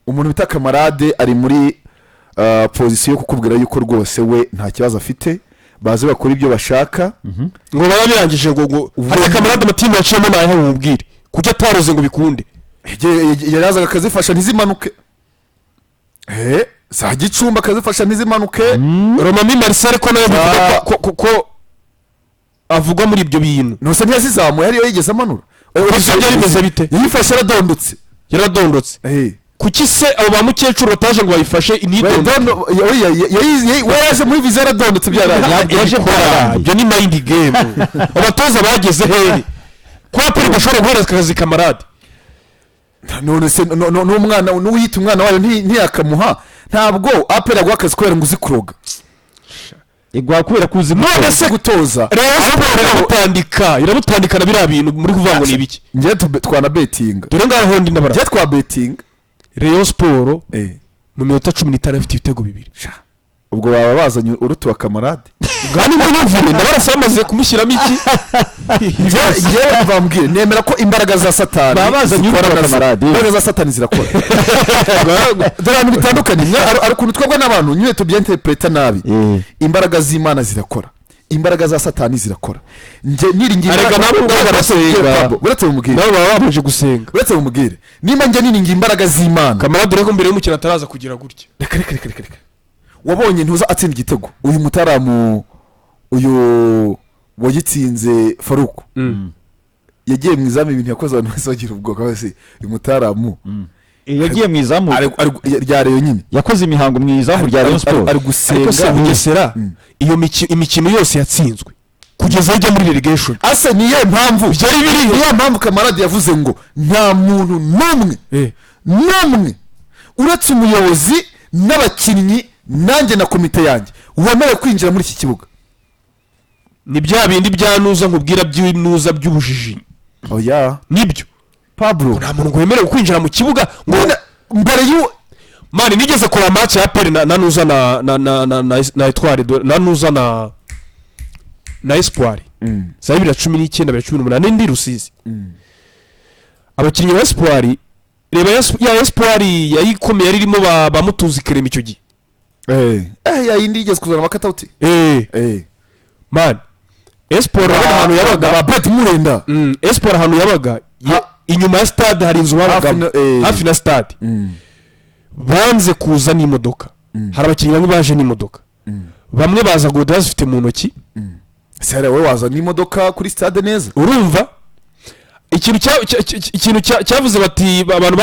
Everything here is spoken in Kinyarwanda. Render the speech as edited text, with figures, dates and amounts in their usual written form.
umuntu bita Kamarade ari muri position yo kukubwira yuko rwose we nta kibazo afite baze bakora ibyo bashaka ngo barabirangije ngo hari Kamarade amatimba yaciyemo nayo mubwire kujya ataroze ngo bikunde yarazaga akazifasha ntizimanuke za Gicumba akazifasha ntizimanuke Romami Marcel ko nayo ko avugwa muri ibyo bintu nose ntiyazizamuye ariyo yigeze amanura byari bimeze bite yifashe yaradondotse kuki se abo ba mukecuru bataje ngo bayifashe inidondoka yaje muri viza yaradondotse yaje kwa ibyo ni mind game abatoza bageze heri kwa peri bashobora guhereza akazi Kamarade none se n'umwana n'uyita umwana wayo ntiyakamuha ntabwo apera gwa akazi kwera ngo uzikuroga igwa kubera kuzi none se gutoza irabutandikana biriya bintu muri kuvuga ngo ni ibiki ngiye twana betting dore ngaho ndi ndabara ngiye twa betting Rayon Sport mu minota 15 afite ibitego 2 ubwo baba bazanye urutu wa Kamarade gani n'uvume ndabarasa bamaze kumushyiramo iki ngiye bambwire nemera ko imbaraga za Satani baba bazanye urutu wa Kamarade imbaraga za Satani zirakora dore bitandukanye ari kuntu twabwa n'abantu nywe tubyenterpreta nabi imbaraga z'Imana zirakora imbaraga za Satani zirakora nje niringiye arega nabo barasenga uretse umugire nabo baba baje gusenga uretse umugire nimba nje niringiye imbaraga z'Imana Kamarade reko mbere y'umukino ataraza kugira gutya reka wabonye ntuza atsinda igitego uyu mutaramu uyu wagitsinze Faruku yagiye mu izamu ibintu yakoze abantu bose bagira ubwoba bose uyu mutaramu yagiye mu izamu rya Rayon nyine yakoze imihango mu izamu rya Rayon Sport ari gusenga Bugesera iyo imikino yose yatsinzwe kugeza ajya muri relegation ase niyo mpamvu byari biri niyo mpamvu Kamarade yavuze ngo nta muntu n'umwe uretse umuyobozi n'abakinnyi nanjye na komite yanjye wemerewe kwinjira muri iki kibuga ni bya bindi byanuza nkubwira by'inuza by'ubujiji oya nibyo Pablo nta muntu wemerewe kwinjira mu kibuga ngo mbere y'u mani nigeze kora match ya peri nanuza na Etoile nanuza na Espoir za 2019 2018 ndi Rusizi abakinnyi ba Espoir reba ya Espoir yayikomeye yarimo bamutuzi Kerema icyo gihe yindi igeze kuzana makatauti man Espoir ahantu yabaga ba Bet Murenda Espoir ahantu yabaga inyuma ya stade hari inzu babaga hafi na stade banze kuza n'imodoka hari abakinnyi bamwe baje n'imodoka bamwe baza goda zifite mu ntoki sere we waza n'imodoka kuri stade neza urumva ikintu cyavuze bati abantu